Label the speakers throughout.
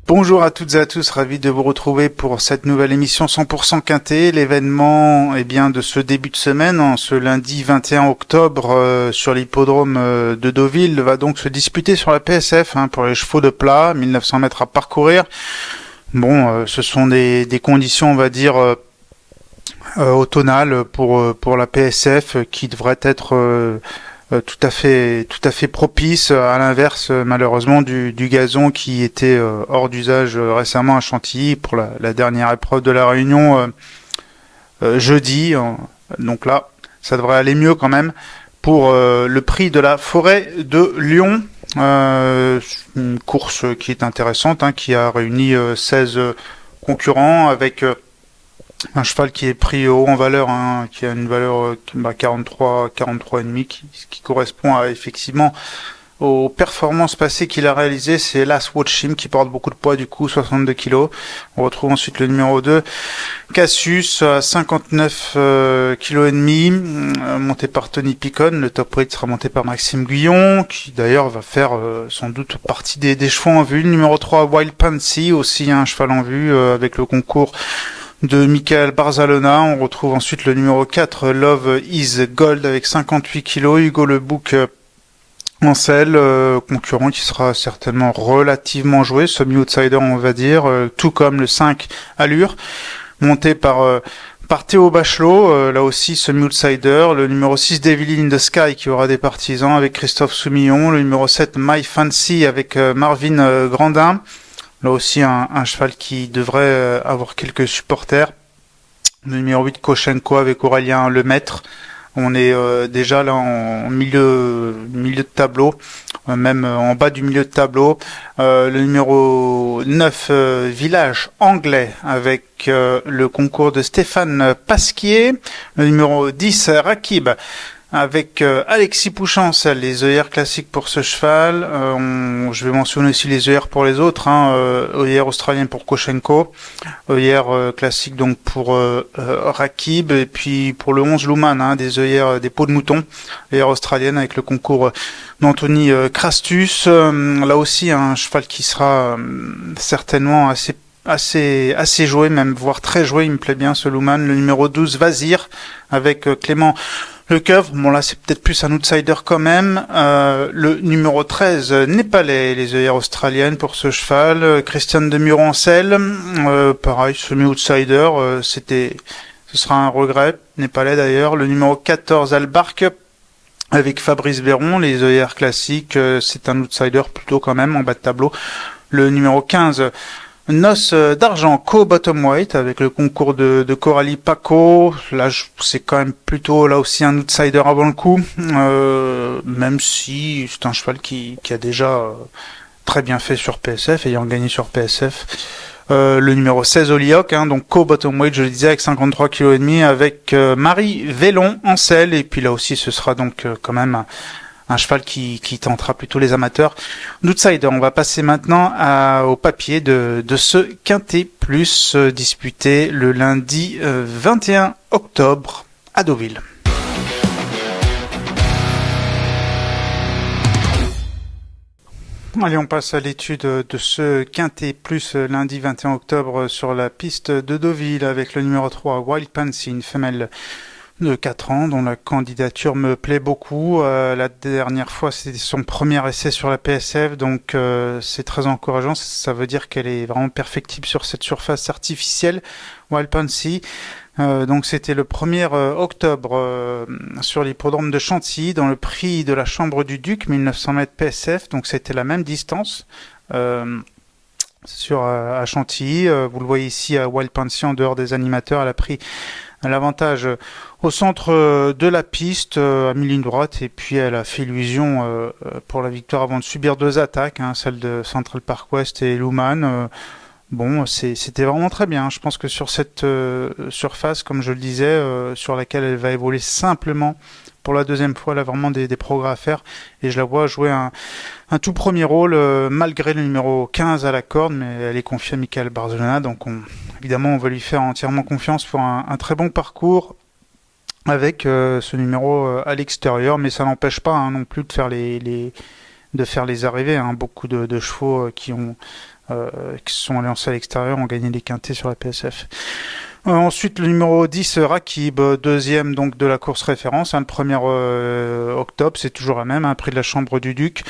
Speaker 1: Bonjour à toutes et à tous, ravi de vous retrouver pour cette nouvelle émission 100% Quintet. L'événement de ce début de semaine, en ce lundi 21 octobre, sur l'hippodrome de Deauville, va donc se disputer sur la PSF pour les chevaux de plat, 1900 mètres à parcourir. Ce sont des conditions, on va dire, automnales pour la PSF qui devraient être tout à fait propice, à l'inverse malheureusement du gazon qui était hors d'usage récemment à Chantilly pour la dernière épreuve de la Réunion jeudi. Donc là, ça devrait aller mieux quand même pour le prix de la Forêt de Lyon. Une course qui est intéressante, qui a réuni 16 concurrents avec un cheval qui est pris haut en valeur, qui a une valeur 43 et demi, qui correspond effectivement aux performances passées qu'il a réalisées. C'est Last Watch Him qui porte beaucoup de poids, du coup 62 kg. On retrouve ensuite le numéro 2, Cassius, à 59 kg et demi, monté par Tony Picon. Le top weight sera monté par Maxime Guyon, qui d'ailleurs va faire sans doute partie des chevaux en vue. Le numéro 3, Wild Pansy, aussi un cheval en vue avec le concours de Michael Barzalona. On retrouve ensuite le numéro 4, Love is Gold, avec 58 kg. Hugo Le Bouc en selle, concurrent qui sera certainement relativement joué, semi-outsider on va dire, tout comme le 5 Allure, monté par Théo Bachelot, là aussi semi-outsider. Le numéro 6, Devil in the Sky, qui aura des partisans avec Christophe Soumillon. Le numéro 7, My Fancy, avec Marvin Grandin. Là aussi un cheval qui devrait avoir quelques supporters. Le numéro 8, Koshenko, avec Aurélien Lemaître. On est déjà là en milieu de tableau, même en bas du milieu de tableau. Le numéro 9, Village Anglais, avec le concours de Stéphane Pasquier. Le numéro 10, Rakib, avec Alexis Pouchance, les œillères classiques pour ce cheval. Je vais mentionner aussi les œillères pour les autres, œillères australiennes pour Koshenko, œillères classiques donc pour Rakib, et puis pour le 11 Luman, des œillères, des peaux de mouton, œillères australiennes avec le concours d'Anthony Crastus. Là aussi un cheval qui sera certainement assez joué, même voire très joué. Il me plaît bien ce Luman. Le numéro 12, Vazir, avec Clément Le Coeuvre. Bon, là c'est peut-être plus un outsider quand même. Le numéro 13, Népalais, les œillères australiennes pour ce cheval. Christiane de Murencel, pareil, semi-outsider. Ce sera un regret. Népalais d'ailleurs. Le numéro 14, Albarque, avec Fabrice Véron, les œillères classiques. C'est un outsider plutôt quand même en bas de tableau. Le numéro 15, Noce d'argent, Co-Bottom Weight, avec le concours de Coralie Paco. Là, c'est quand même plutôt là aussi un outsider avant le coup, même si c'est un cheval qui a déjà très bien fait sur PSF, ayant gagné sur PSF. Le numéro 16, Olioc, donc Co-Bottom Weight, je le disais, avec 53 kg et demi, avec Marie Vélon en selle. Et puis là aussi, ce sera donc quand même un cheval qui tentera plutôt les amateurs d'outsider. On va passer maintenant au papier de ce Quintet Plus disputé le lundi 21 octobre à Deauville. Allez, on passe à l'étude de ce Quintet Plus lundi 21 octobre sur la piste de Deauville avec le numéro 3, Wild Pansy, une femelle de 4 ans, dont la candidature me plaît beaucoup. La dernière fois, c'était son premier essai sur la PSF, donc c'est très encourageant. Ça veut dire qu'elle est vraiment perfectible sur cette surface artificielle, Wild Pansy. Donc c'était le 1er octobre sur l'hippodrome de Chantilly, dans le prix de la Chambre du Duc, 1900 mètres PSF, donc c'était la même distance. À Chantilly, vous le voyez ici, à Wild Pansy, en dehors des animateurs, elle a pris l'avantage au centre de la piste, à mi-ligne droite, et puis elle a fait illusion pour la victoire avant de subir 2 attaques, celle de Central Park West et Luman. C'était vraiment très bien. Je pense que sur cette surface, comme je le disais, sur laquelle elle va évoluer simplement pour la deuxième fois, elle a vraiment des progrès à faire, et je la vois jouer un tout premier rôle, malgré le numéro 15 à la corde, mais elle est confiée à Michael Barzalona, donc évidemment on va lui faire entièrement confiance pour un très bon parcours avec ce numéro à l'extérieur, mais ça n'empêche pas non plus de faire de faire les arrivées, hein. Beaucoup de chevaux qui sont lancés à l'extérieur ont gagné les quintés sur la PSF. Ensuite, le numéro 10, Rakib, deuxième donc de la course référence, hein, le 1er octobre, c'est toujours la même, hein, prix de la Chambre du Duc.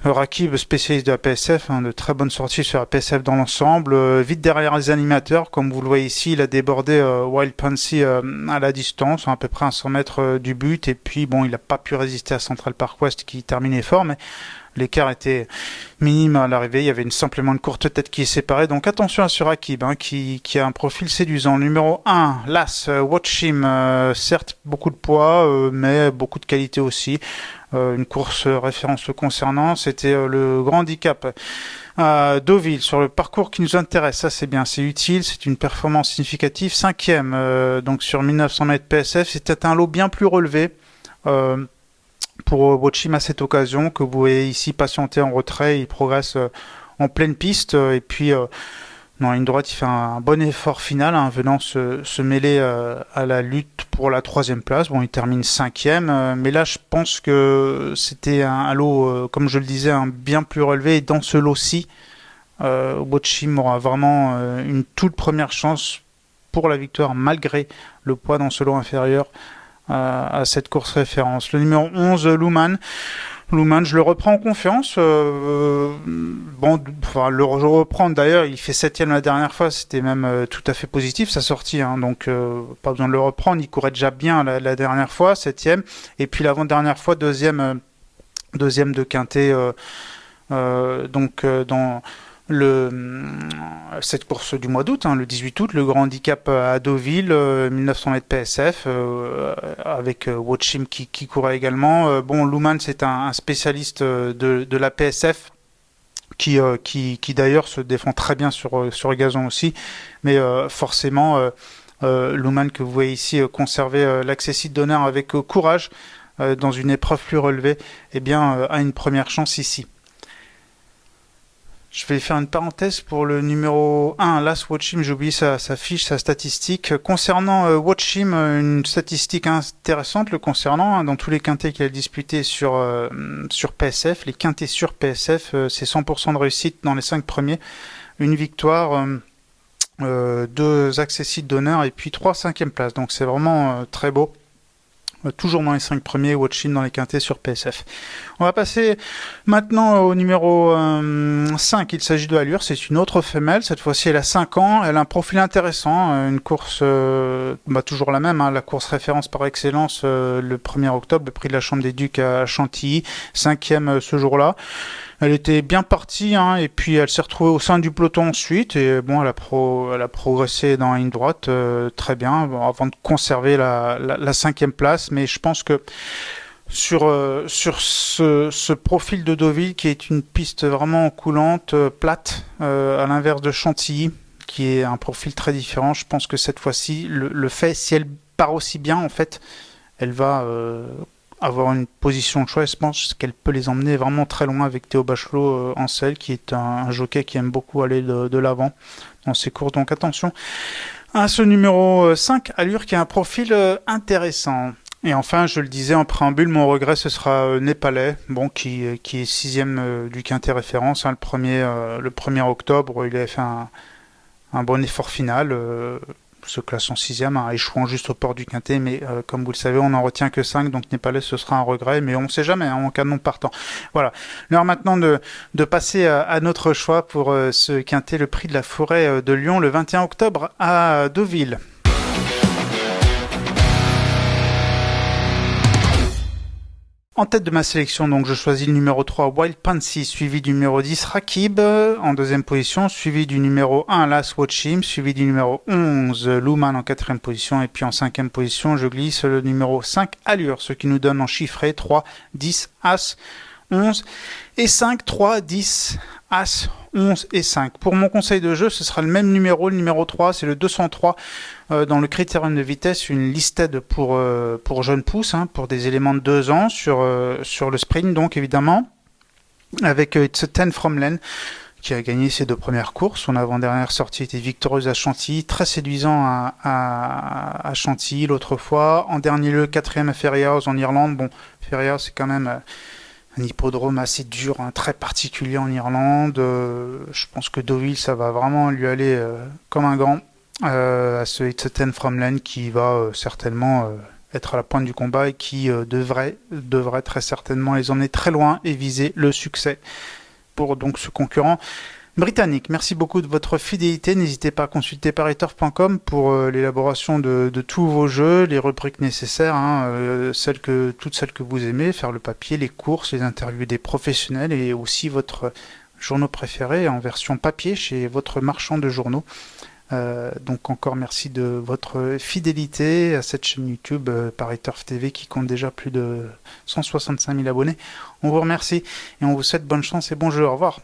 Speaker 1: Rakib, spécialiste de la PSF, hein, de très bonnes sorties sur la PSF dans l'ensemble, vite derrière les animateurs, comme vous le voyez ici, il a débordé Wild Pansy à la distance, à peu près à 100 mètres du but, et puis bon, il n'a pas pu résister à Central Park West qui terminait fort, mais l'écart était minime à l'arrivée. Il y avait simplement une courte tête qui est séparée. Donc attention à ce Rakib, hein, qui a un profil séduisant. Le numéro 1, Las, Watch Him. Certes, beaucoup de poids, mais beaucoup de qualité aussi. Une course référence le concernant. C'était le grand handicap à Deauville sur le parcours qui nous intéresse. Ça, c'est bien, c'est utile. C'est une performance significative. 5e, donc sur 1900 mètres PSF. C'était un lot bien plus relevé. Pour Watch Him à cette occasion, que vous voyez ici patienter en retrait, il progresse en pleine piste, et puis dans la ligne droite il fait un bon effort final, hein, venant se mêler à la lutte pour la 3e place. Bon, il termine 5e, mais là je pense que c'était un lot, comme je le disais, bien plus relevé, et dans ce lot-ci, Watch Him aura vraiment une toute première chance pour la victoire, malgré le poids dans ce lot inférieur à cette course référence. Le numéro 11, Luman, je le reprends en confiance. Je reprends d'ailleurs, il fait 7e la dernière fois, c'était même tout à fait positif sa sortie, hein, donc pas besoin de le reprendre, il courait déjà bien la dernière fois, 7e, et puis l'avant-dernière fois, deuxième de quintet, dans cette course du mois d'août, hein, le 18 août, le grand handicap à Deauville, 1900 mètres PSF, avec Watch Him qui courait également. Luman, c'est un spécialiste de la PSF qui d'ailleurs se défend très bien sur le gazon aussi, mais forcément, Luman, que vous voyez ici conserver l'accessite d'honneur avec courage dans une épreuve plus relevée, a une première chance ici. Je vais faire une parenthèse pour le numéro 1, Last Watch Him, j'ai oublié sa fiche, sa statistique. Concernant Watch Him, une statistique intéressante le concernant, hein, dans tous les quintés qu'il a disputés sur PSF, les quintés sur PSF, c'est 100% de réussite dans les 5 premiers, une victoire, 2 accessites d'honneur et puis 3 5e places, donc c'est vraiment très beau. Toujours dans les 5 premiers, Watch Him dans les quintés sur PSF. On va passer maintenant au numéro 5, il s'agit de Allure, c'est une autre femelle, cette fois-ci elle a 5 ans, elle a un profil intéressant, une course toujours la même, hein, la course référence par excellence, le 1er octobre, le prix de la Chambre des Ducs à Chantilly, 5e ce jour-là. Elle était bien partie, hein, et puis elle s'est retrouvée au sein du peloton ensuite, et bon, elle a progressé dans la ligne droite très bien, avant de conserver la 5e place, mais je pense que sur ce profil de Deauville, qui est une piste vraiment coulante, plate, à l'inverse de Chantilly, qui est un profil très différent, je pense que cette fois-ci, le fait, si elle part aussi bien, en fait, elle va avoir une position de choix, je pense qu'elle peut les emmener vraiment très loin avec Théo Bachelot en selle, qui est un jockey qui aime beaucoup aller de l'avant dans ses courses, donc attention à ce numéro 5, Allure, qui a un profil intéressant. Et enfin, je le disais en préambule, mon regret, ce sera Népalais, qui est 6e du quintet référence, hein, le 1er octobre, il avait fait un bon effort final, se classe en 6e, hein, échouant juste au port du quintet, mais comme vous le savez, on n'en retient que 5, donc Népalais, ce sera un regret, mais on ne sait jamais, hein, en cas de non partant. Voilà, l'heure maintenant de passer à notre choix pour ce quintet, le prix de la forêt de Lyon, le 21 octobre à Deauville. En tête de ma sélection, donc, je choisis le numéro 3, Wild Pansy, suivi du numéro 10, Rakib, en 2e position, suivi du numéro 1, Last Watch Him, suivi du numéro 11, Luman en 4e position, et puis en 5e position, je glisse le numéro 5, Allure, ce qui nous donne en chiffré 3, 10, As, 11 et 5, 3, 10, As, 11 et 5. Pour mon conseil de jeu, ce sera le même numéro, le numéro 3, c'est le 203 dans le critérium de vitesse, une listed pour jeunes pousses, hein, pour des éléments de 2 ans sur le sprint, donc évidemment, avec It's a 10 from Len, qui a gagné ses 2 premières courses. Son avant-dernière sortie était victorieuse à Chantilly, très séduisant à Chantilly l'autre fois. En dernier lieu, 4e à Ferry House en Irlande. Bon, Ferry House, c'est quand même un hippodrome assez dur, hein, très particulier en Irlande. Je pense que Deauville, ça va vraiment lui aller comme un gant à ce It's a Ten from Land qui va certainement être à la pointe du combat et qui devrait très certainement les emmener très loin et viser le succès pour donc ce concurrent britannique. Merci beaucoup de votre fidélité. N'hésitez pas à consulter pariturf.com pour l'élaboration de tous vos jeux, les rubriques nécessaires, hein, toutes celles que vous aimez, faire le papier, les courses, les interviews des professionnels et aussi votre journaux préféré en version papier chez votre marchand de journaux. Donc encore merci de votre fidélité à cette chaîne YouTube Paris Turf TV qui compte déjà plus de 165 000 abonnés. On vous remercie et on vous souhaite bonne chance et bon jeu. Au revoir.